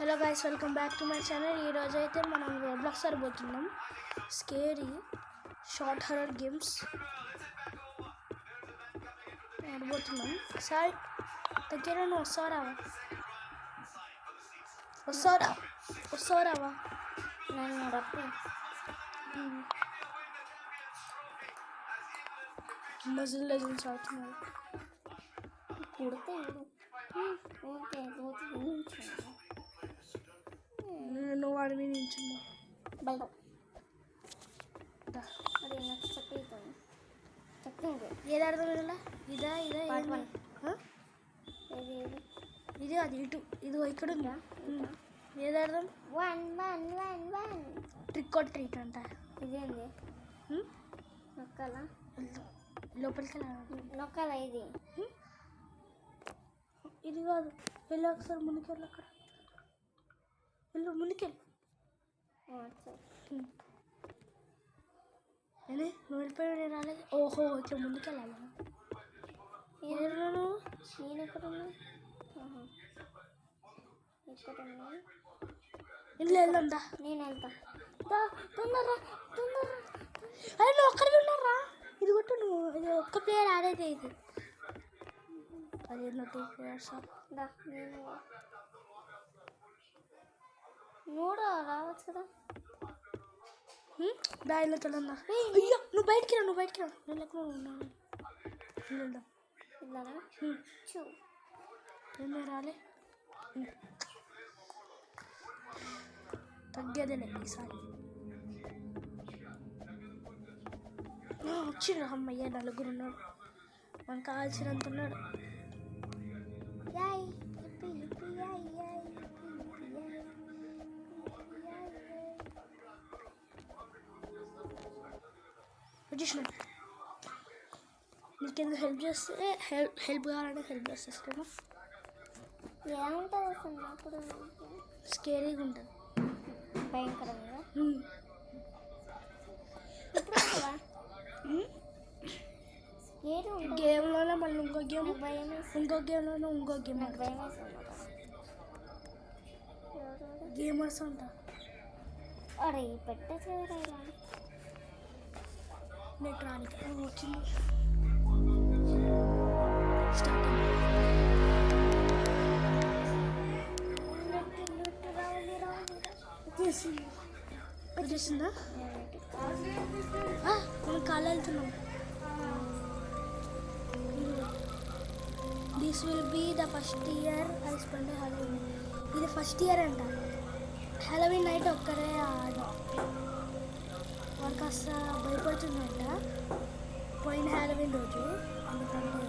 Hello guys, welcome back to my channel. ఈరోజు అయితే మనం రోబ్లాక్స్ ఆడబోతున్నాం. స్కేరీ షార్ట్ హర్రర్ గేమ్స్ ఆడబోతున్నాం. సార్ దగ్గర నువ్వు వస్తారావా నేను రప్పి మజిల్ లెజెండ్స్ ఆడుతున్నాడు. కుడితే నువ్వు వాడి మీద నించున్నా బయట అది నెక్స్ట్ చెప్తాను చెప్పింది ఏది అర్థం ఇలా ఇదా ఇది అది ఇటు ఇది ఇక్కడ ఉందా? ఏది అర్థం? 1 1 1 1 ట్రిక్ ఆర్ ట్రీట్ అంట. ఇదేంది నొక్కాలా? లోపలికి నొక్కాలా? ఇది కాదు. వెళ్ళి ఒకసారి ముందుకెళ్ళి, అక్కడ వెళ్ళు, ముందుకెళ్ళి. నువ్వు వెళ్ళిపోయి రాలేదు. ఓహో, ఇట్లా ముందుకెళ్ళాలి. నేను ఎక్కడున్నా? ఇంట్లో వెళ్దాందా? నేను వెళ్తా. తొందరరా తొందరరా. అరే నువ్వు ఒక్కడికి ఉన్నారా? ఇది కొట్టు. నువ్వు ఇది ఒక్క ప్లేయర్ ఆడైతే ఇది అది 2 ప్లేయర్స్. మూడో రావచ్చు కదా. దాయిలో తెలందా? అయ్యో, నువ్వు బయటికి రా. నేను లెక్క ఉన్నాను. వెళ్దాం. ఏమే రాలే, తగ్గేదేలే ఈసారి. వచ్చిండ్రు. అమ్మయ్య, 4 ఉన్నాడు. మనకు కావాల్సినంత ఉన్నాడు. వచ్చేసిన. నీకెందుకు హెల్ప్ చేస్తే హెల్ప్ కావాలంటే హెల్ప్ చేసేస్తాను. ఏముంటుంది అసలు అప్పుడు? స్కేరీగా ఉంటుంది, భయంకరంగా. గేమ్లోనే మళ్ళీ ఇంకో గేమ్లోనే ఇంకో గేమ్ గేమర్స్ అంట. అరే పెట్టచ్చు కదా. నెట్ రానికి వచ్చింది. వచ్చేసిందా? మనం కాళ్ళు వెళ్తున్నాం. This will be the first year I spend Halloween. ఇది ఫస్ట్ ఇయర్ అంట. హ్యాలోవీన్ నైట్ ఒక్కరే ఆడాం. వాళ్ళు కాస్త భయపడుతుందంట పోయిన హ్యాలోవీన్ రోజు. ఎందుకంటే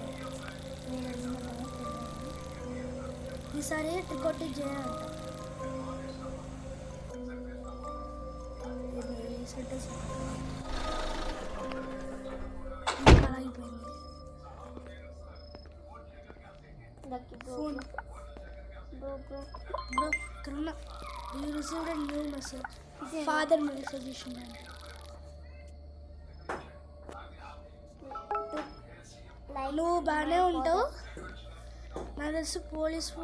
ఈసారి ట్రిక్ ఆర్ ట్రీట్ చేయాలంట. సెంటెన్స్ అయిపోయింది. Phone bro Karuna, you received a new message. Father message ఇచ్చిందంట. నువ్వు బాగానే ఉంటావు, నాకు తెలిసి పోలీసు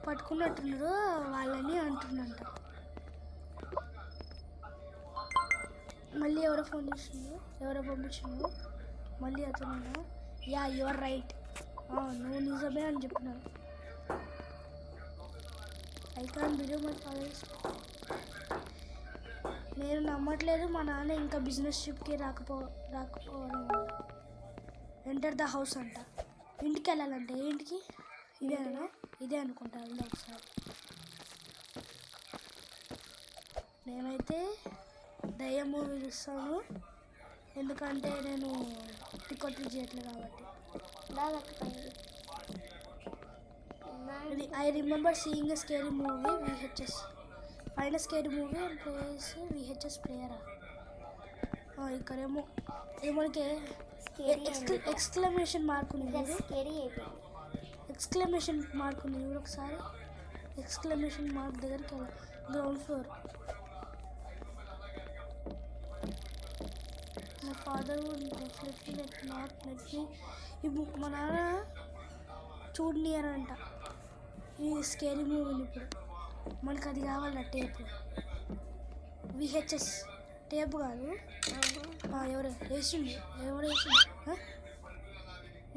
పట్టుకున్నట్టున్నారు వాళ్ళని అంటుందంట. మళ్ళీ ఎవరో ఫోన్ చేసిండు, ఎవరో పంపించిండు. మళ్ళీ అతను యా యు ఆర్ రైట్, నువ్వు నిజమే అని చెప్పినాను. I can believe my fathers. నేను నమ్మట్లేదు మా నాన్న ఇంకా బిజినెస్ ట్రిప్కి రాకపోవడం. ఎంటర్ ద హౌస్ అంట. ఇంటికి వెళ్ళాలంటే ఏంటికి? ఇదే అనుకుంటా. వెళ్దాం ఒకసారి. నేనైతే దయ్యం మూవీ చూస్తాను, ఎందుకంటే నేను టికెట్ చేయట్లేదు కాబట్టి. I remember seeing a scary movie VHS. Fine scary movie and place VHS ప్లేయరా. ఇక్కడేమో ఏమోకే ఎక్స్క్లమేషన్ మార్క్ ఉంది. ఎక్స్క్లమేషన్ మార్క్ ఉంది చూడు ఒకసారి. ఎక్స్క్లమేషన్ మార్క్ దగ్గరికి వెళ్ళాలి. Ground floor. My father would definitely not let me. ఈ బుక్ మా నాన్న చూడనియరంట ఈ స్కేరీ మూవీని. ఇప్పుడు మనకు అది కావాల టేప్, విహెచ్ఎస్ టేప్ కాదు. ఎవరు వేసిండు, ఎవరు వేసిండు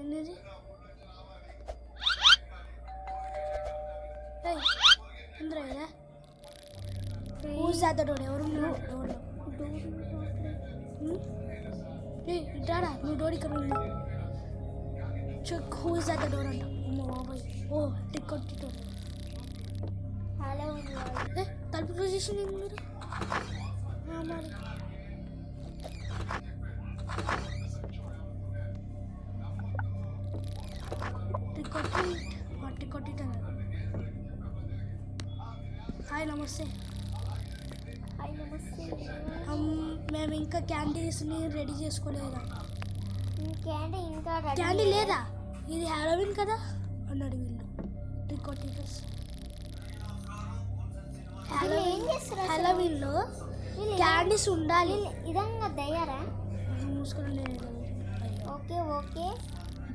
ఏంది ఇంద్ర ఊజ్ అతడు ఎవరున్నాడు డోర్లో. ఇట్రాడా నువ్వు డోర్ ఇక్కడ ఉంది. Check who's at the door అంట. అమ్మ బాబాయ్, ఓ టిక్ కొట్టితో తలుపు క్లోజ్ చేసింది మీరు. మరి టిక్ కొట్టి హాయ్ నమస్తే. మేము ఇంకా క్యాండీస్ని రెడీ చేసుకోలేదా? క్యాండీ లేదా? ఇది హ్యాలోవిన్ కదా అన్నాడు వీళ్ళు. ట్రిక్ ఆర్ ట్రీటర్స్ హ్యాలోవిన్లో క్యాండీస్ ఉండాలి. ఇదంగా దయ్యారా? మూసుకొని okay okay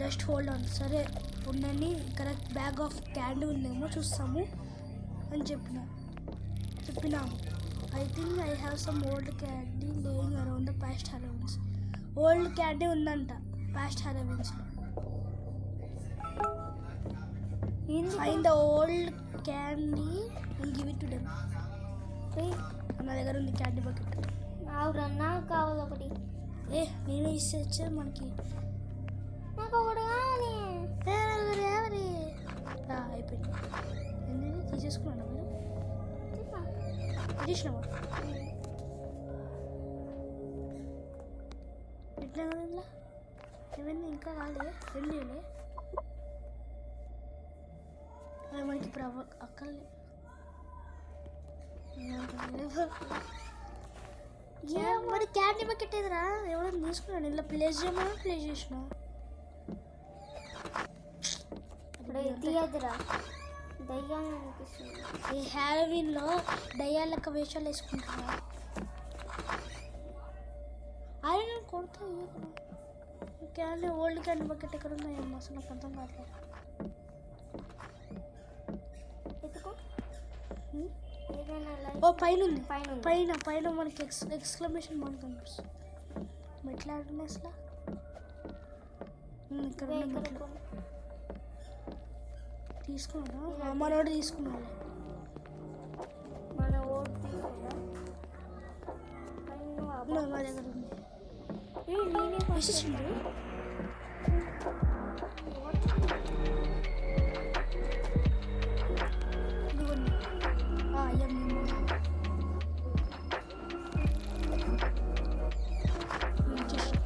just hold on. సరే ఉండండి, ఇక్కడ బ్యాగ్ ఆఫ్ క్యాండీ ఉందేమో చూస్తాము అని చెప్పినాము. I think I have some old candy laying around the past Halloweens. Old candy ఉందంట past Halloweens. Find the old candy and give it to them. నా దగ్గర ఉంది క్యాండీ బకెట్. నాకు కావాలి ఒకటి. నేనే ఇచ్చే మనకి. నాకు ఒకటి కావాలి. అయిపోయింది. ఏంటంటే తీసేసుకున్నాను మీరు తీసినావా? ఎట్లా ఏమైంది? ఇంకా కాలే రెండులే మనకి ఇప్పుడు అక్కర్లే. మరి క్యాండీ బకెట్ ఏదిరా? ఎవరైనా తీసుకున్నాను ఇలా ప్లేస్ చేయమని ప్లేస్ చేసిన. తీయదురా, దయ్యాన్ని అనిపిస్తుంది. ఈ హ్యాలోవీన్లో దయ్యాల లెక్క వేషాలు వేసుకుంటున్నా. అరే నేను కొడతా. క్యాండీ ఓల్డ్ క్యాండీ బకెట్ ఎక్కడ ఉన్నాయమ్మా? అసలు నాకు అర్థం కావట్లేదు. ఓ పైన ఉంది, పైన పైన మనకి ఎక్స్క్లమేషన్ మార్క్ కనిపిస్తుంది. మెట్లు ఆడుతున్నాయి అసలు. ఇక్కడ తీసుకున్నా మనోడు తీసుకున్నాడు. మన ఓటు తీసుకున్నా మా దగ్గర ఉంది. విశిష్యుడు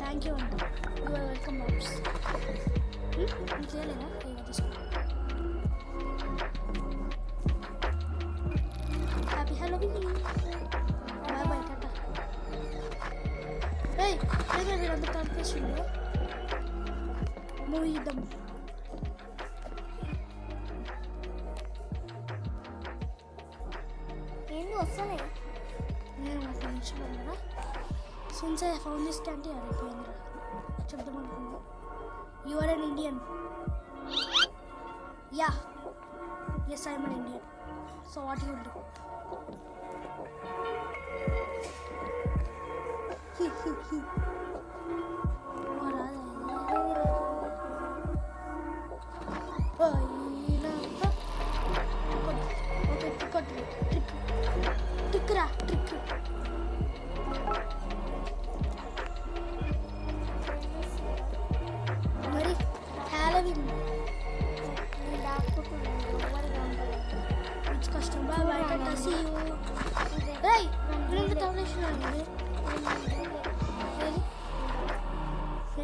థ్యాంక్ యూ అంట. You are welcome babs. నీకు చేయలేదా? తీసుకో. Happy Halloween. Bye bye tata. వీళ్ళంతా కనిపిస్తుందో మూవీ ఇద్దాం. ఏంటి వస్తానే? నేను ఒక నిమిషం కదా. Since I found this candy అడిగిపోయిందిరా చెప్దాం అనుకున్నా. You are an Indian? Yeah, yes I'm an Indian. So what you will do? మరి హ్యాలోవీన్ ఇట్స్ కష్టం. Bye bye tata, see you. ఏయ్ నేను టాబ్లెట్ అండి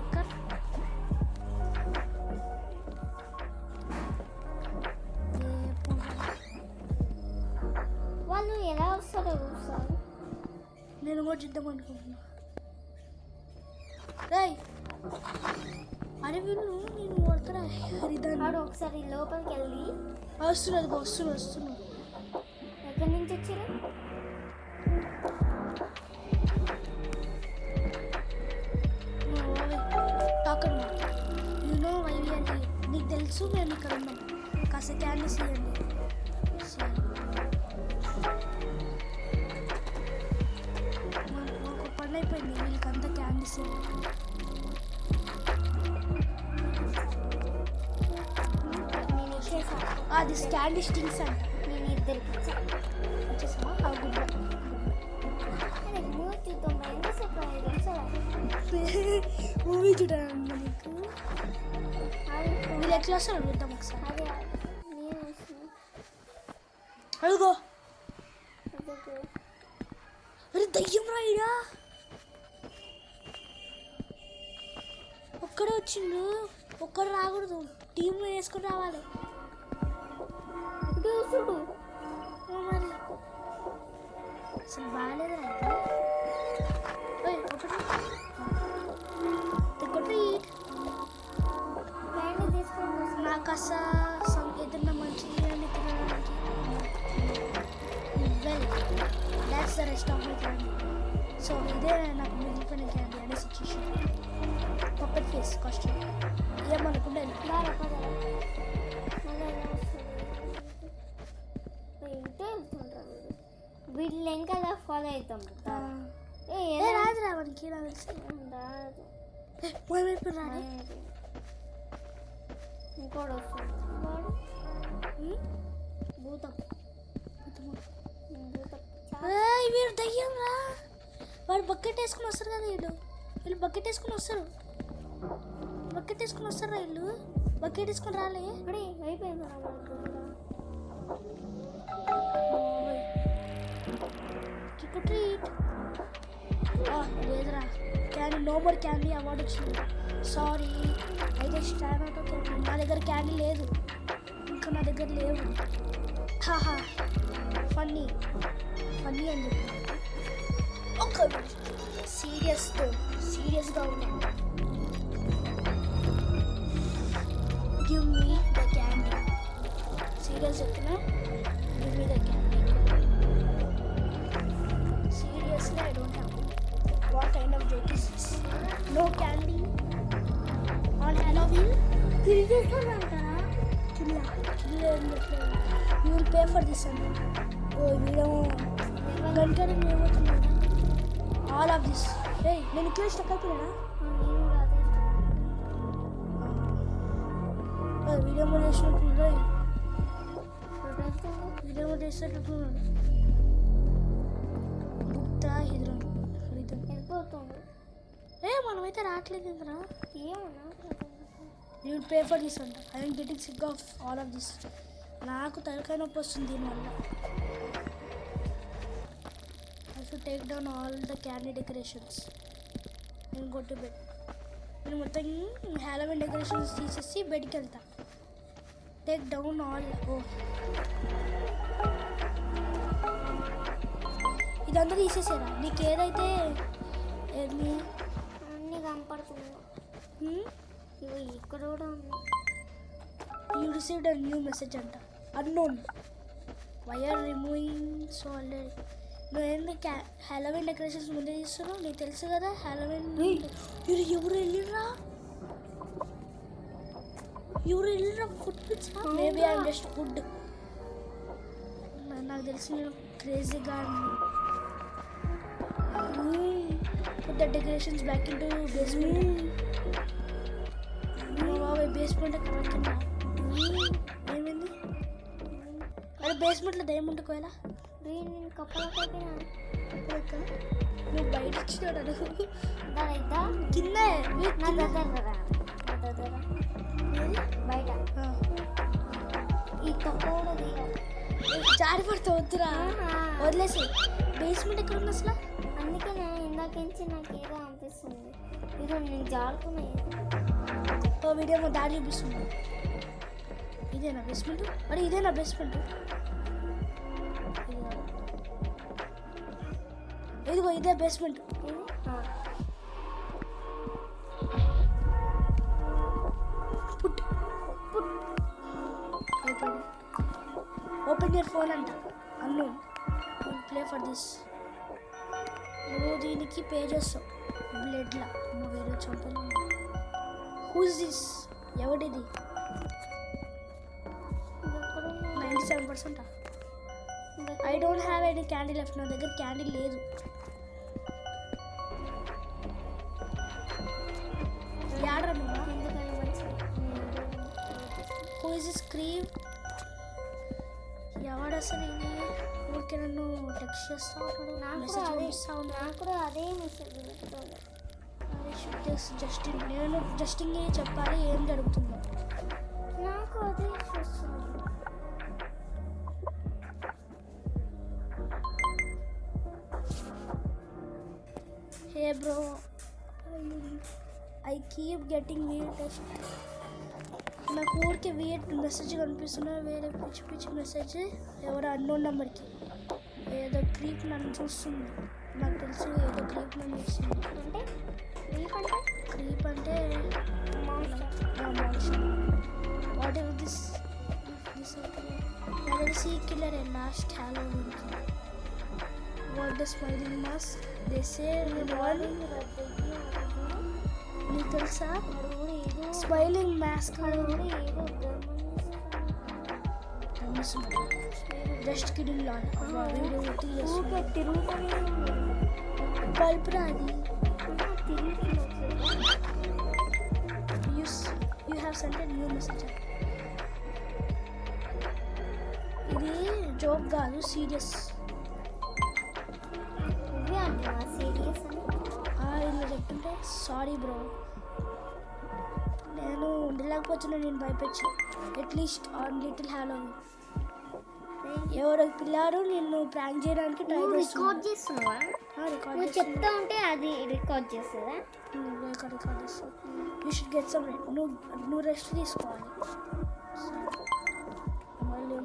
ఎక్కడ వాళ్ళు ఎలా వస్తారో చూస్తారు. నేను కూడా చూద్దాం అనుకుంటున్నా. రేయ్ అరే వీళ్ళు నేను కొడతారా హరిదాన్ని. ఒకసారి లోపలికి వెళ్ళి వస్తున్నారు. ఎక్కడి నుంచి వచ్చారు? టాకర్ యూనో వైవిఆర్టీ నీకు తెలుసు. మేము ఇక్కడ ఉన్నాం. కాస్త క్యాండీస్ ఇవ్వండి. తెలిసిపోయింది వీళ్ళకంతా క్యాండీస్. నేను ఇచ్చేసాను. అది క్యాండీ స్టింగ్స్ అంట. నేను ఇద్దరికి ఇచ్చాను. వచ్చేసావా? Good bye. నాకు మూవీ చూద్దాం. ఎంతసేపు 5 నిమిషాలు. మూవీ చూడాలమ్మా నీకు. అది వీళ్ళు ఎట్లా వస్తారు చూద్దాం ఒకసారి. అదే నేను వస్తున్నాను. అడుగో. అదే అరే దయ్యం రాయిడా ఒక్కడే వచ్చిండు. ఒక్కడు రాకూడదు, టీం వేసుకుని రావాలి. చూడు మరి అసలు బాగాలేదు ఒకటి క్యాండీ తీసుకొని వస్తాను. నాకు అసలు ఏదన్నా మంచి తినడానికి well that's the rest of my candy. So ఇదే నాకు మిగిలిపోయిన క్యాండీ అనే సిచ్యుయేషన్. పప్పెట్ ఫేస్ కాస్ట్యూమ్ ఏమనుకుంటే వీళ్ళు ఇంకా ఫాలో అవుతాం. రాదు రావడానికి నాకు తెలిసి పోయిపోయి రాడు. ఇంకోటి వస్తుంది. భూతం వీడు దయ్యం రా. వాడు బకెట్ వేసుకుని వస్తారు కదా వీళ్ళు బకెట్ వేసుకుని వస్తారు. బకెట్ వేసుకుని వస్తారా వీళ్ళు? బకెట్ వేసుకుని రాలే. ఇక్కడే అయిపోయింది. లేదురా candy, no more candy award వచ్చింది. సారీ అయితే స్టాండ్ అవుట్ క్యాండీ. నా దగ్గర క్యాండీ లేదు, ఇంకా నా దగ్గర లేవు. హాహా ఫన్నీ ఫన్నీ అని చెప్పి ఒక సీరియస్గా ఉన్నాను. Give me the candy. Serious చెప్తున్నా, give me the candy. Seriously I don't have. What kind of joke is this? No candy on Halloween. తిరిగేస్తానంటారా? You will pay for this అండి. ఓ వీడేమో గంటనే ఏమవుతున్నాడు. All of this. నేను ఇక్కడ stuck అయిపోయినా. వీడియో చేసినట్టున్నాడు. వీడియో చేసేటట్టున్నాడు. గుప్తా హిద్రం వెళ్ళిపోతుంది. మనమైతే రావట్లేదు ఇంకరా. ఏమన్నా you will pay for this అంట. I'm getting sick of all of this. నాకు తలకాయ నొప్పి వస్తుంది దీనివల్ల. I should take down all the candy decorations and go to bed. నేను మొత్తం హ్యాలోవీన్ డెకరేషన్స్ తీసేసి బెడ్కి వెళ్తా. Take down all. ఓ ఇదంతా తీసేసారా? నీకు ఏదైతే అన్నీ కనపడుతుందో ఇవి ఇక్కడ కూడా ఉంది. You received a new message అంట. Unknown why are removing. So already నువ్వు ఏంది హ్యాలోవీన్ డెకరేషన్స్ ముందే తీస్తున్నావు? నీకు తెలుసు కదా హ్యాలోవీన్. ఎవరు వెళ్ళిరా ఫుడ్ పిచ్చా? Maybe I'm just food. నాకు తెలిసి నేను క్రేజీగా put the decorations back into basement. బాబాయ్ బేస్మెంట్ కరెక్ట్. ఏమైంది? అరే బేస్మెంట్లో దయ్యం ఉంటుకోవాలా? నేను కప్పలకైనా నువ్వు బయట వచ్చినాడు అడుగు. కింద నా దగ్గర బయట ఈ కప్ప కూడా జారి పడితే వద్దురా, వదిలేసి. బేస్మెంట్ ఎక్కడ ఉంది అసలు? అందుకే నేను ఇందాకించి నాకు ఏదో అనిపిస్తుంది. ఇది నేను జారుకున్నాయి. ఓ వీడియో మా దారి చూపిస్తుంది. ఇదేనా బేస్మెంట్? అరే ఇదేనా బేస్మెంట్? ఇదిగో ఇదే బేస్మెంట్. ఓపెన్ యువర్ ఫోన్ అంట. Unknown play for this. నువ్వు దీనికి పే చేస్తావు బ్లడ్లా. నువ్వు వేరే చంపలు. Who's this? ఎవడిది? 97%. I don't have any candy left. నా దగ్గర క్యాండీ లేదు. యాడరా నువ్వు? ఎందుకని మంచిగా హూ ఇస్ దిస్ క్రీమ్? ఎవడు అసలు ఇది? ఊరికే నన్ను టెక్స్ట్ చేస్తా ఉన్నాడు, మెసేజ్ పంపిస్తా ఉన్నాడు. నాకు కూడా అదే మెసేజ్ పెడుతుంది. జస్టిన్, నేను జస్టిన్కి చెప్పాలి ఏం జరుగుతుందో. నాకు అదే చూస్తుంది. Hey bro, I keep getting weed test. నాకు ఊరికే వీడ్ మెసేజ్ కనిపిస్తున్నా, వేరే పిచ్చి పిచ్చి మెసేజ్ ఎవరో అన్నోన్ నెంబర్కి. ఏదో క్రీప్ నన్ను చూస్తుంది, నాకు తెలుసు ఏదో క్రీప్ నన్ను చూస్తుంది. అంటే క్రీప్ అంటే whatever this see killer a last హ్యాలోవీన్కి. What the smiling mask they say one. నీకు తెలుసా స్మైలింగ్ మాస్క్? జస్ట్ కిడింగ్ లాట్ బల్బ్ రాది. You have sent a new message. ఇది జోక్ కాదు, సీరియస్. ఇలా చెప్తుంటే సారీ బ్రో, నేను ఉండలేకపోతున్నా, నేను భయపెచ్చి అట్లీస్ట్ ఆన్ లిటిల్ హ్యాలోవీన్. ఎవరో పిల్లారు నిన్ను ప్రాంక్ చేయడానికి ట్రై రికార్డ్ చేస్తున్నావా? రికార్డ్ చెప్తా ఉంటే అది రికార్డ్ చేస్తుందా? రికార్డ్ చేస్తావు. You should get some rest. నువ్వు రెస్ట్ తీసుకోవాలి. మళ్ళీ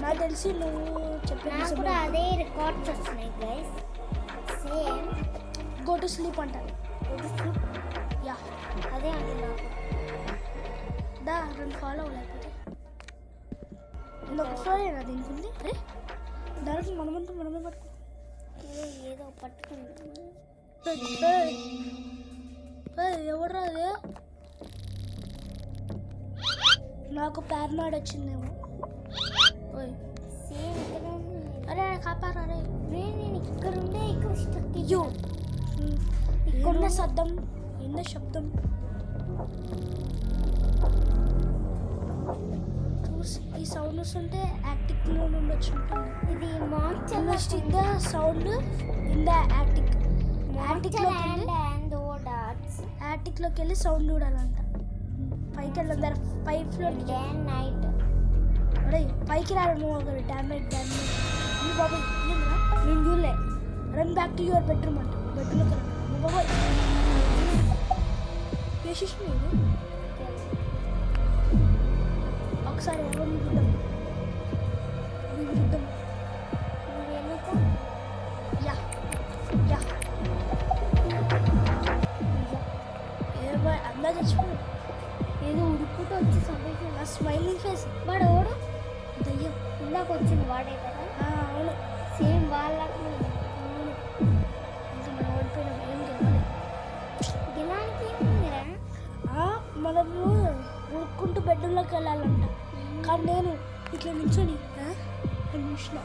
నాకు తెలిసి నువ్వు నాకు కూడా అదే రికార్డ్స్ వస్తున్నాయి guys. Same go to sleep అంటారు. యా అదే అండి నాకు. దా నన్ను ఫాలో అవ్వలేకపోతే ఇంకొక ఫ్లోర్ అయినా దీనికి ఉంది. అరే దానికి మనమంతా మనమే పట్టుకో. ఏదో పట్టుకుంది. ఎవరు అదే? నాకు పార్నాడ్ వచ్చిందేమో. సేమ్ ఇక్కడ ఉంది. అరే కాపారా రే. నేను ఇక్కడ ఉండే ఇక్కడ స్టక్. అయ్యో ఇక్కడ శబ్దం, ఎన్న శబ్దం చూసి ఈ సౌండ్ వస్తుంటే యాక్టిక్లో ఉండొచ్చు. ఇది monster investing the sound in the attic. యాక్టిక్లోకి వెళ్ళి సౌండ్ చూడాలంట. పైకి వెళ్ళారు, 5 ఫ్లోర్ నైట్. అరే పైకి రారు నువ్వు. ఒకరు డామేజ్ ఈ బాబు నేను చూడలే. Run back to your bedroom అంట. బెడ్రూమ్లోకి వెళ్ళాను బాబాయ్. వేసేసి ఒకసారి ఎవరు చూద్దాం. యా యా అందరూ చచ్చిపోయారు. ఏదో ఉడుకుతో వచ్చి సందేశం. ఆ స్మైలింగ్ ఫేస్ వాడు ఓడు దయ్యం ఇందాక వచ్చింది వాడే కదా. అవును సేమ్ వాళ్ళకి ఓడిపోయినాం. ఏం గెలవాలి. గిలానికి ఏముందిరా? మనము ఉడుక్కుంటూ బెడ్రూమ్లోకి వెళ్ళాలంట. కానీ నేను ఇట్లా నిల్చొని చూసిన